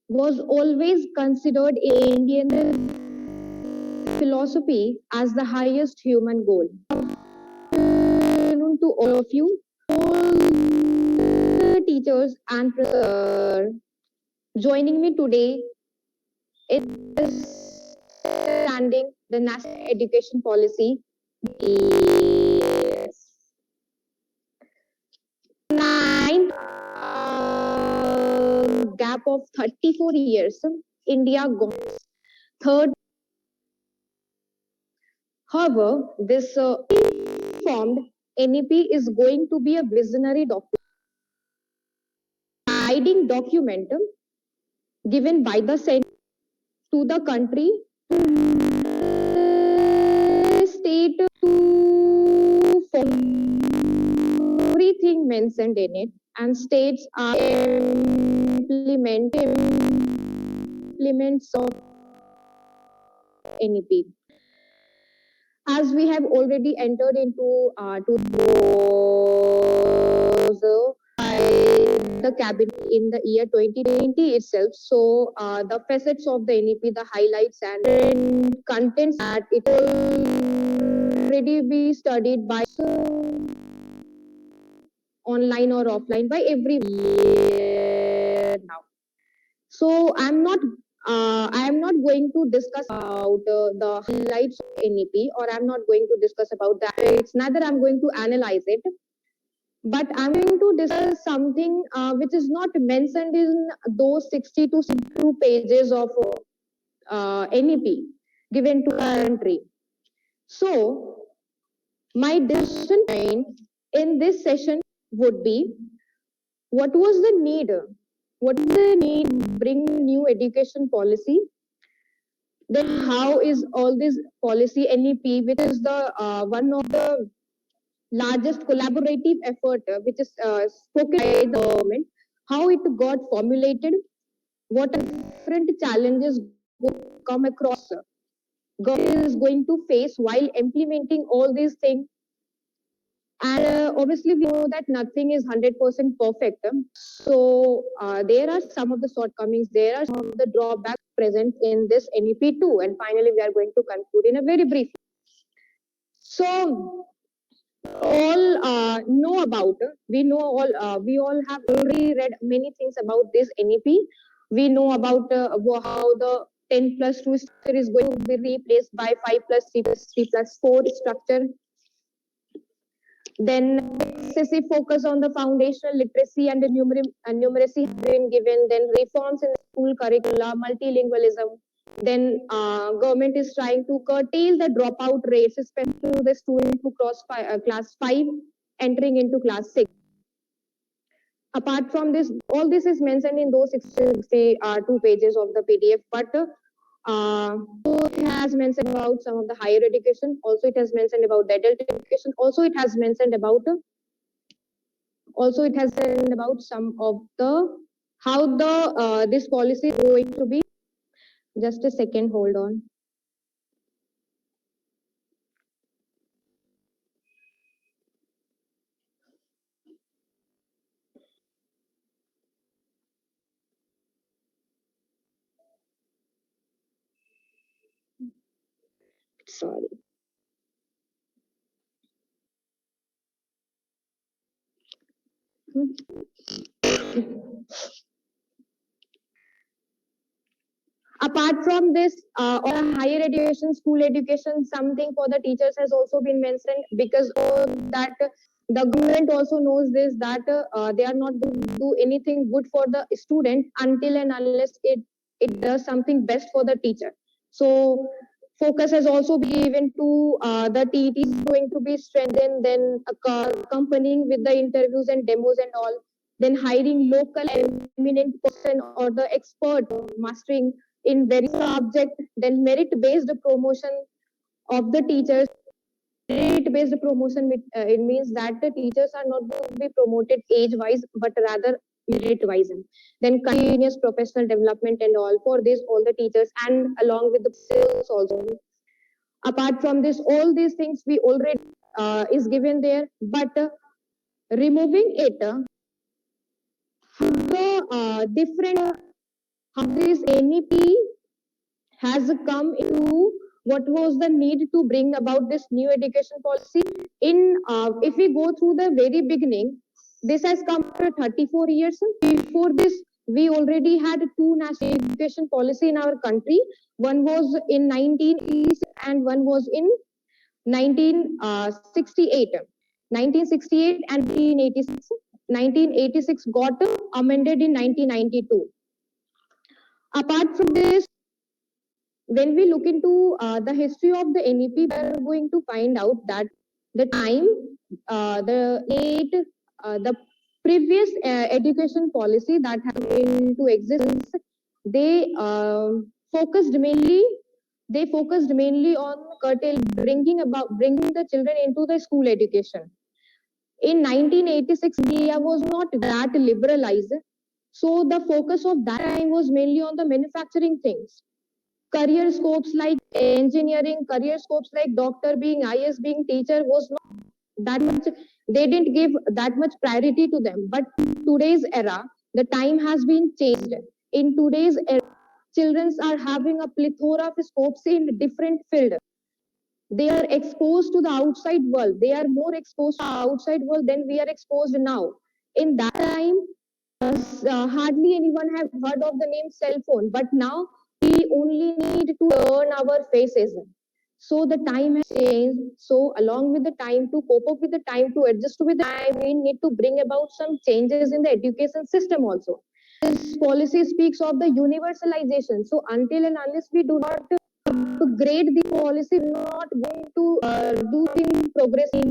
was always considered in Indian philosophy as the highest human goal. To all of you, all the teachers and joining me today is understanding the national education policy. Ninth gap of 34 years, India got third. However, this formed NEP is going to be a visionary document, guiding document given by the Senate to the country, state, to everything mentioned in it, and states are implements of NEP. As we have already entered into the cabinet in the year 2020 itself. So the facets of the NEP, the highlights and contents that it already be studied by online or offline by every year now. So I am not going to discuss about the highlights of NEP, or I'm not going to discuss about that. It's neither I'm going to analyze it, but I'm going to discuss something which is not mentioned in those 60 to 62 pages of NEP given to country. So my discussion point in this session would be, what was the need? What is the need bring new education policy? Then how is all this policy NEP, which is the one of the largest collaborative effort which is spoken by the government, how it got formulated, what different challenges come across government is going to face while implementing all these things. And obviously, we know that nothing is 100% perfect. So there are some of the shortcomings, there are some of the drawbacks present in this NEP too. And finally, we are going to conclude in a very brief. So all know about, we all have already read many things about this NEP. We know about how the 10 plus 2 structure is going to be replaced by 5 plus 3 plus 3 plus 4 structure. Then excessive focus on the foundational literacy and the numeracy have been given. Then reforms in school curricula, multilingualism. Then government is trying to curtail the dropout rates, especially to the students who cross class 5 entering into class 6. Apart from this, all this is mentioned in those 62 pages of the PDF, but it has mentioned about some of the higher education. Also, it has mentioned about the adult education. Also, it has mentioned about some of the how the this policy is going to be. Just a second, hold on. Sorry. Apart from this, on higher education, school education, something for the teachers has also been mentioned, because that the government also knows this, that they are not going to do anything good for the student until and unless it does something best for the teacher. So focus has also been given to the TET is going to be strengthened, then accompanying with the interviews and demos and all, then hiring local eminent person or the expert mastering in very subject, then merit-based promotion of the teachers. Merit-based promotion, it means that the teachers are not going to be promoted age-wise, but rather merit-wise. Then continuous professional development and all for this, all the teachers, and along with the sales also. Apart from this, all these things we already is given there, but removing it, the different how this NEP has come into what was the need to bring about this new education policy. If we go through the very beginning, this has come after 34 years. Before this, we already had two national education policy in our country. One was in 1986 and one was in 1968. 1968 and 1986. 1986 got amended in 1992. Apart from this, when we look into the history of the NEP, we are going to find out that the time, the previous education policy that has been into existence, they focused mainly on bringing the children into the school education. In 1986, India was not that liberalized, so the focus of that time was mainly on the manufacturing things. Career scopes like engineering, career scopes like doctor, being IS, being teacher was not that much. They didn't give that much priority to them. But today's era, the time has been changed. In today's era, children are having a plethora of scopes in different fields. They are exposed to the outside world. They are more exposed to the outside world than we are exposed now. In that time, hardly anyone have heard of the name cell phone, but now we only need to learn our faces. So the time has changed. So along with the time, to cope up with the time, to adjust with the time, we need to bring about some changes in the education system also. This policy speaks of the universalization. So until and unless we do not to grade the policy, not going to do the progress in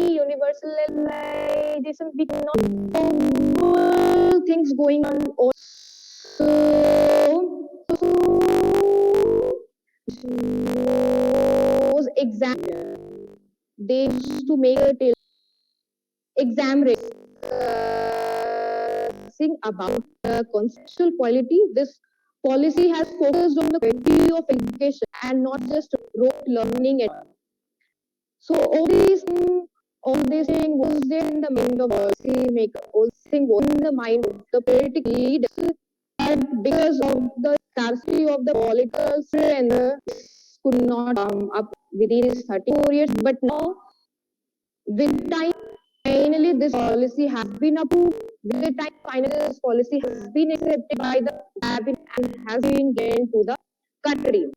universalization. We cannot all things going on also. Those exam they used to make a exam race. About the conceptual quality, this policy has focused on the quality of education and not just rote learning. So all these things was there in the mind of policy maker. All these things was in the mind of the political leaders. And because of the scarcity of the political strength, could not come up within 34 years. But now, with time, finally this policy has been approved. With the time, finally this policy has been accepted by the cabinet and has been given to the country.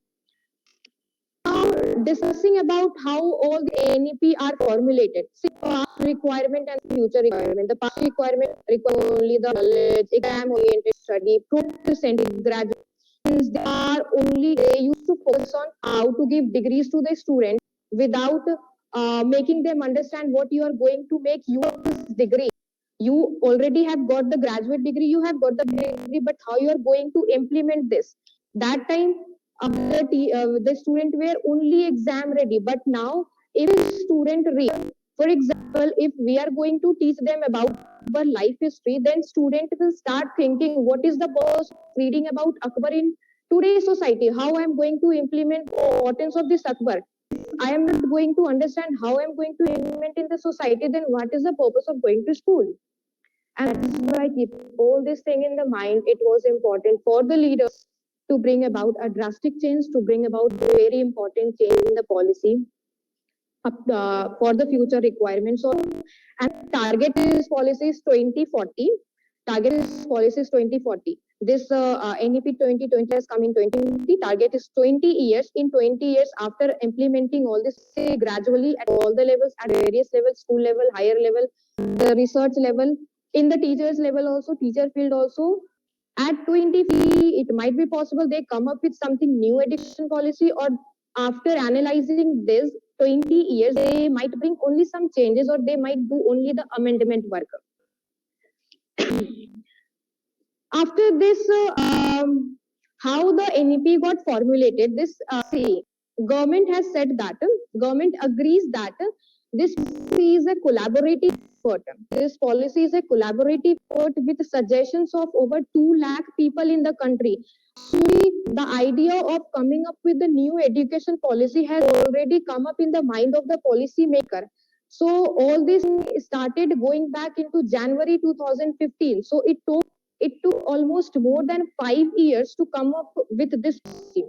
Now, discussing about how all the NEP are formulated. See, past requirement and future requirement. The past requirement require only the knowledge, exam-oriented study, process-centered graduates. They used to focus on how to give degrees to the student without making them understand what you are going to make use of this degree. You already have got the graduate degree, you have got the degree, but how you are going to implement this? That time, the student were only exam ready, but now if student read, for example, if we are going to teach them about our life history, then student will start thinking what is the purpose of reading about Akbar in today's society, how I am going to implement the importance of this Akbar. I am not going to understand how I am going to implement in the society, then what is the purpose of going to school? And that's why I keep all this thing in the mind. It was important for the leaders to bring about a drastic change, to bring about very important change in the policy for the future requirements. And target is policy is 2040. Target is policy is 2040. This NEP 2020 has come in 2020. Target is 20 years. In 20 years, after implementing all this gradually at all the levels, at various levels, school level, higher level, the research level, in the teachers level also, teacher field also, at 2050, it might be possible they come up with something new education policy, or after analyzing this 20 years, they might bring only some changes, or they might do only the amendment work. After this, how the NEP got formulated, this government has said that, government agrees that this is a collaborative effort. This policy is a collaborative effort with suggestions of over 2 lakh people in the country. Actually, the idea of coming up with the new education policy has already come up in the mind of the policy maker. So all this started going back into January 2015. So it took It took almost more than 5 years to come up with this policy.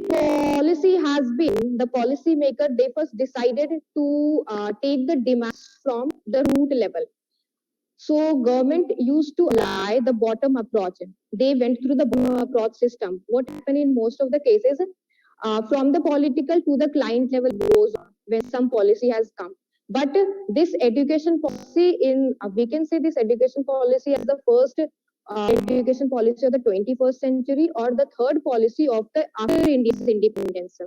Policy has been the policymaker, they first decided to take the demands from the root level. So government used to apply the bottom approach. They went through the bottom approach system. What happened in most of the cases, from the political to the client level goes on when some policy has come. But this education policy we can say this education policy as the first education policy of the 21st century, or the third policy of the after India's independence.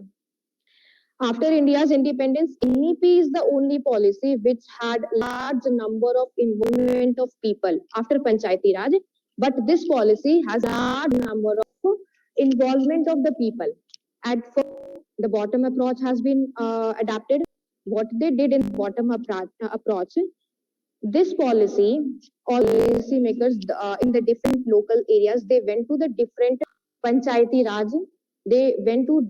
After India's independence, NEP is the only policy which had large number of involvement of people after Panchayati Raj. But this policy has large number of involvement of the people. At first, the bottom approach has been adapted. What they did in bottom approach, this policy, all policy makers in the different local areas, they went to the different Panchayati Raj, they went to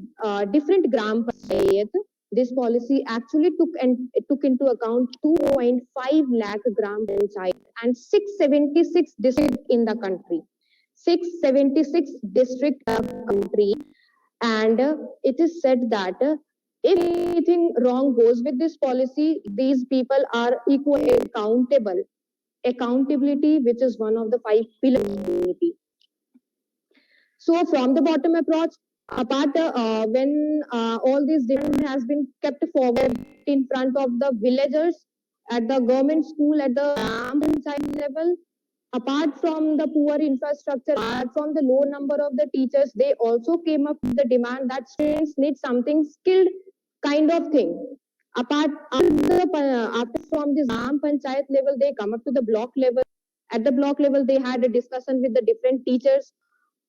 different Gram Panchayat. This policy actually took into account 2.5 lakh Gram Panchayat and 676 districts in the country. 676 district country, and it is said that if anything wrong goes with this policy, these people are equally accountable. Accountability, which is one of the 5 pillars of unity. So from the bottom approach, apart when all this demand has been kept forward in front of the villagers at the government school at the Gram Panchayat level, apart from the poor infrastructure, apart from the low number of the teachers, they also came up with the demand that students need something skilled kind of thing. After from this Gram Panchayat level, they come up to the block level. At the block level, they had a discussion with the different teachers,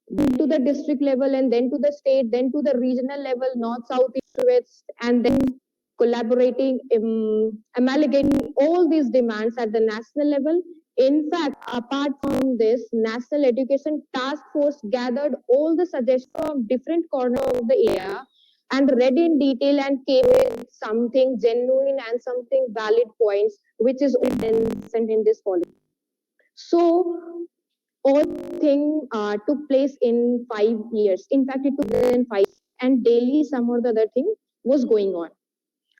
then to the district level, and then to the state, then to the regional level, north, south, east, west, and then collaborating, amalgamating all these demands at the national level. In fact, apart from this, National Education Task Force gathered all the suggestions from different corners of the area and read in detail and came with something genuine and something valid points, which is mentioned in this policy. So all thing took place in 5 years. In fact, it took place in 5 years, and daily some or the other thing was going on.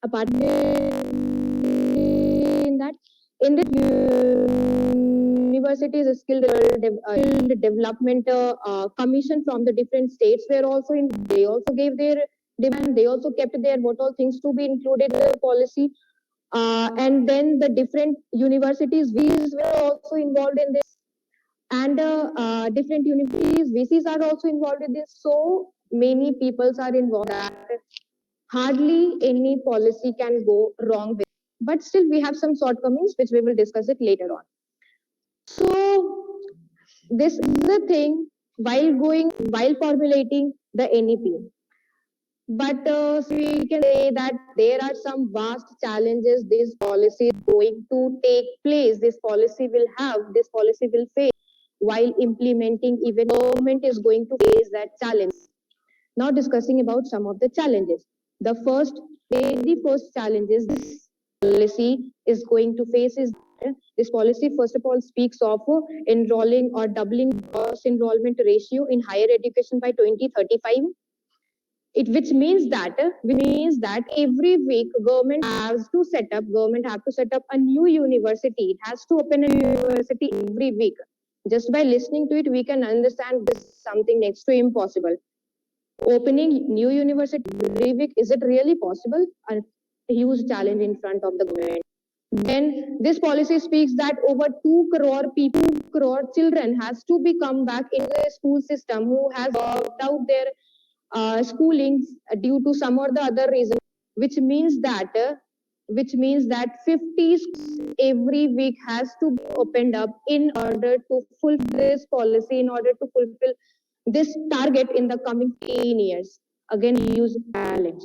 Apart in that, in the universities, skill development commission from the different states were also in. They also gave their demand. They also kept their what all things to be included in the policy. And then the different universities, these were also involved in this, and different universities, VCs are also involved in this. So many peoples are involved that hardly any policy can go wrong with. But still, we have some shortcomings, which we will discuss it later on. So this is the thing while formulating the NEP. But so we can say that there are some vast challenges this policy is going to take place. This policy will face while implementing. Even government is going to face that challenge. Now discussing about some of the challenges. The very first challenges this policy is going to face is this policy first of all speaks of enrolling or doubling gross enrollment ratio in higher education by 2035. Which means that every week government have to set up a new university. It has to open a university every week. Just by listening to it, we can understand this is something next to impossible. Opening new university every week, is it really possible? A huge challenge in front of the government. Then this policy speaks that over 2 crore people, 2 crore children has to be come back in the school system who has dropped out their schooling due to some or the other reason, which means that 50 schools every week has to be opened up in order to fulfill this policy, in order to fulfill this target in the coming 10 years. Again, huge challenge.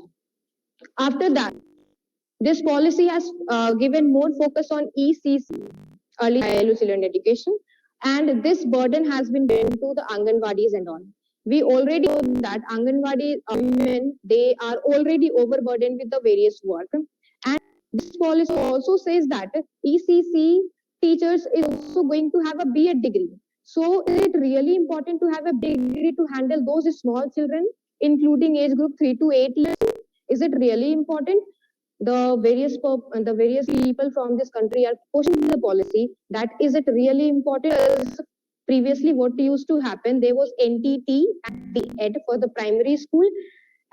After that, this policy has given more focus on ECC, early childhood education, and this burden has been given to the Anganwadis and all. We already know that Anganwadi women, they are already overburdened with the various work. And this policy also says that ECC teachers is also going to have a B.Ed degree. So is it really important to have a degree to handle those small children, including age group 3 to 8 years? Is it really important? The various people from this country are questioning the policy. That is it really important? As previously, what used to happen, there was NTT and B.Ed for the primary school,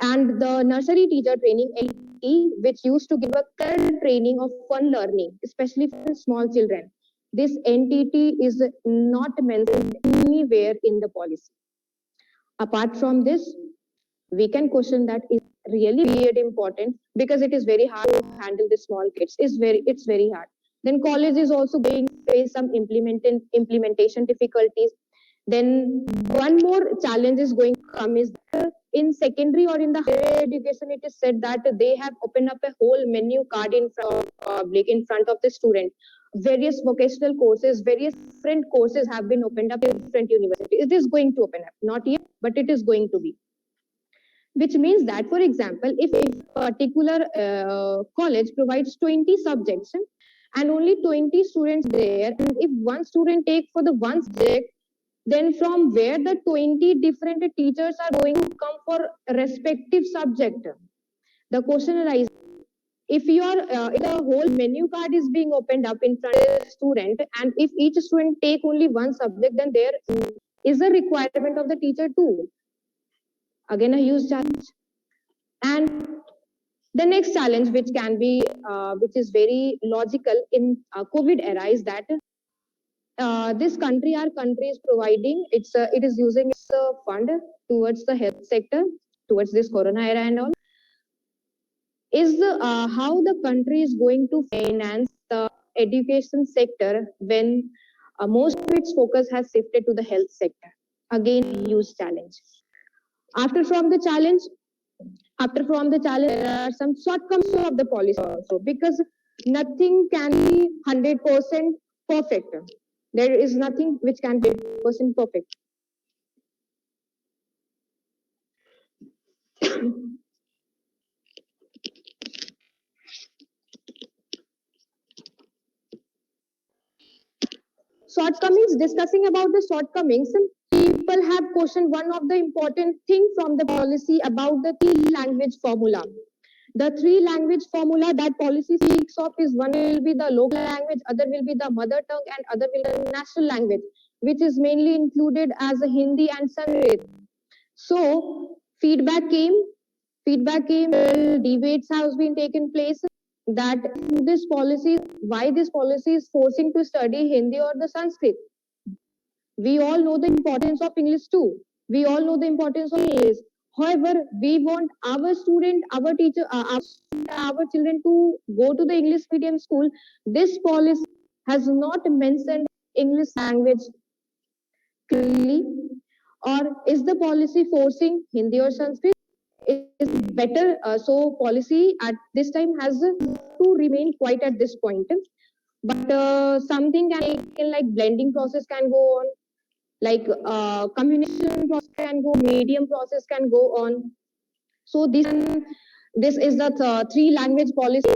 and the nursery teacher training LT, which used to give a clear training of fun learning, especially for small children. This NTT is not mentioned anywhere in the policy. Apart from this, we can question that is really weird important, because it is very hard to handle the small kids. It's very hard. Then college is also going to face some implementation difficulties. Then one more challenge is going to come is in secondary or in the higher education, it is said that they have opened up a whole menu card in front of public, in front of the student. Various vocational courses, various different courses have been opened up in different universities. It is going to open up, not yet, but it is going to be. Which means that, for example, if a particular college provides 20 subjects and only 20 students there, and if one student take for the one subject, then from where the 20 different teachers are going to come for respective subject? The question arises, if if the whole menu card is being opened up in front of the student, and if each student take only one subject, then there is a requirement of the teacher too. Again, a huge challenge. And the next challenge, which is very logical in COVID era, is that our country is providing, it is using its fund towards the health sector, towards this corona era and all. Is how the country is going to finance the education sector when most of its focus has shifted to the health sector. Again, huge challenge. After from the challenge, there are some shortcomings of the policy also, because nothing can be 100% perfect. There is nothing which can be 100% perfect. Shortcomings, discussing about the shortcomings, people have questioned one of the important things from the policy about the three language formula. The three language formula that policy speaks of is, one will be the local language, other will be the mother tongue, and other will be the national language, which is mainly included as a Hindi and Sanskrit. So feedback came, debates have been taken place, that this policy, why this policy is forcing to study Hindi or the Sanskrit. We all know the importance of English too. We all know the importance of English. However, we want our student, our teacher, our children to go to the English medium school. This policy has not mentioned English language clearly. Or is the policy forcing Hindi or Sanskrit? Is better. So policy at this time has to remain quite at this point. But something can like blending process can go on, like communication process can go, medium process can go on. So this is the three language policy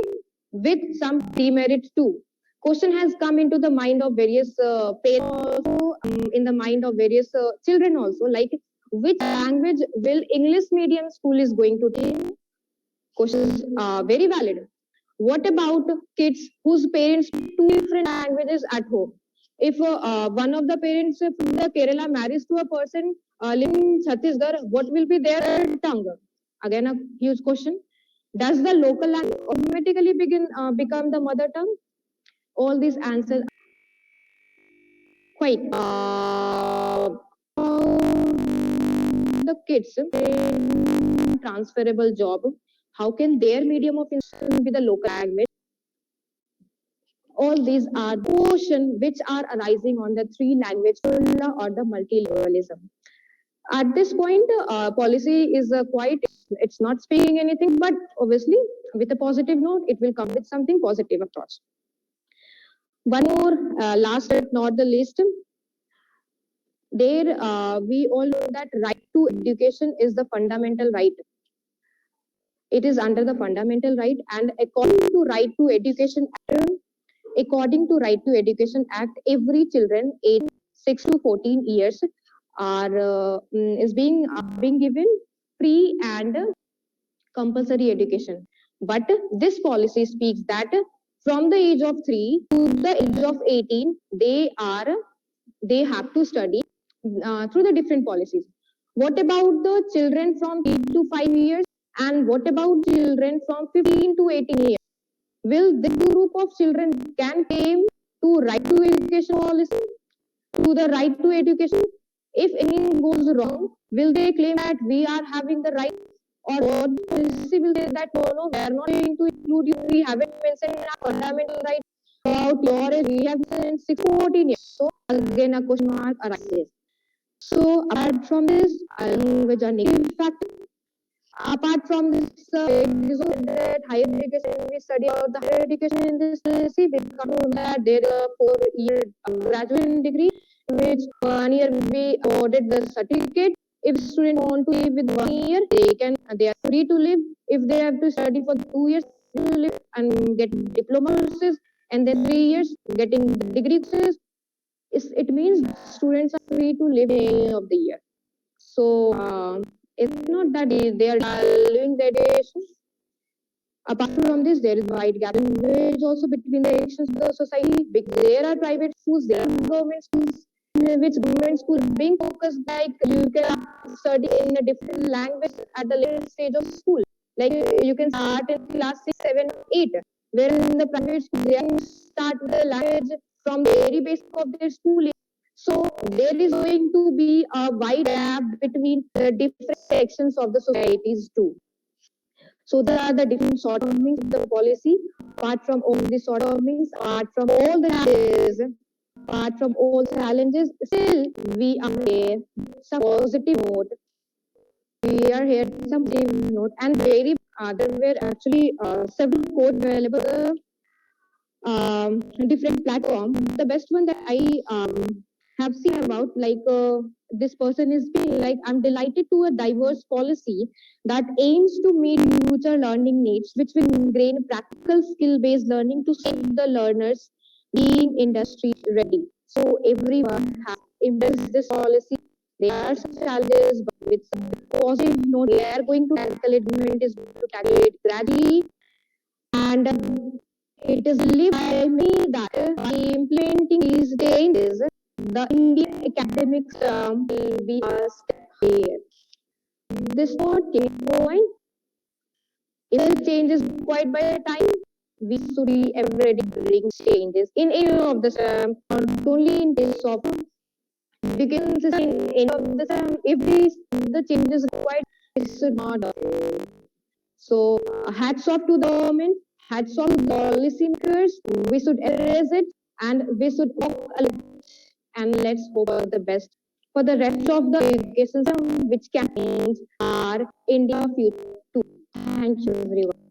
with some demerits too. Question has come into the mind of various parents also, in the mind of various children also, like which language will English medium school is going to teach? Questions are very valid. What about kids whose parents speak two different languages at home? If one of the parents from the Kerala marries to a person living in Chhattisgarh, what will be their tongue? Again, a huge question. Does the local language automatically become the mother tongue? All these answers quite. The kids transferable job, how can their medium of instruction be the local language? All these are questions which are arising on the three language formula or the multilingualism. At this point, policy is quite, it's not speaking anything, but obviously with a positive note, it will come with something positive approach. One more, last but not the least, there we all know that right to education is the fundamental right. It is under the fundamental right, and according to right to education act, according to Right to Education Act, every children aged 6 to 14 years is being given free and compulsory education. But this policy speaks that from the age of 3 to the age of 18, they have to study through the different policies. What about the children from 3 to 5 years, and what about children from 15 to 18 years? Will this group of children can claim to right to education policy, to the right to education? If anything goes wrong, will they claim that we are having the right, or what policy will say that no, we are not going to include you, we haven't mentioned in our fundamental right about your age, we have mentioned 6 to 14 years. So again a question mark arises. So apart from this, language are negative factor. Apart from this, that higher education, we study about the higher education in this policy. We come to that there is a 4-year graduate degree, which 1 year we awarded the certificate. If students want to live with 1 year, they are free to live. If they have to study for 2 years, to live and get diploma courses, and then 3 years getting degree courses. It means students are free to live any of the year. So it's not that they are living their education. Apart from this, there is wide gap in wage also between the sections of the society. Because there are private schools, there are government schools, which government schools being focused like you can study in a different language at the later stage of school. Like you can start in class 6, 7, 8. Whereas in the private schools, they can start with the language from the very basic of their schooling. So there is going to be a wide gap between the different sections of the societies too. So there are the different sort of means of the policy. Apart from all the sort of means, apart from all the challenges, apart from all challenges, still we are here some positive note. We are here some positive note, and very there were actually several quotes available different platform. The best one that I have seen about this person is being like, I'm delighted to a diverse policy that aims to meet future learning needs, which will ingrain practical skill-based learning to save the learners being industry ready. So everyone has embraced this policy. There are some challenges, but with some positive note, they are going to tackle it. Government is going to tackle it gradually, and it is believed by me that by implementing these changes, the Indian academic system will be a step ahead. This point, if the change is required by the time, we should be already bring changes in any of the system, not only in this of begins in any of the system. If the changes required, it should not. So hats off to the government, hats off to policy makers. We should erase it, and we should walk along, and let's hope for the best for the rest of the education system, which can change our India future too. Thank you, everyone.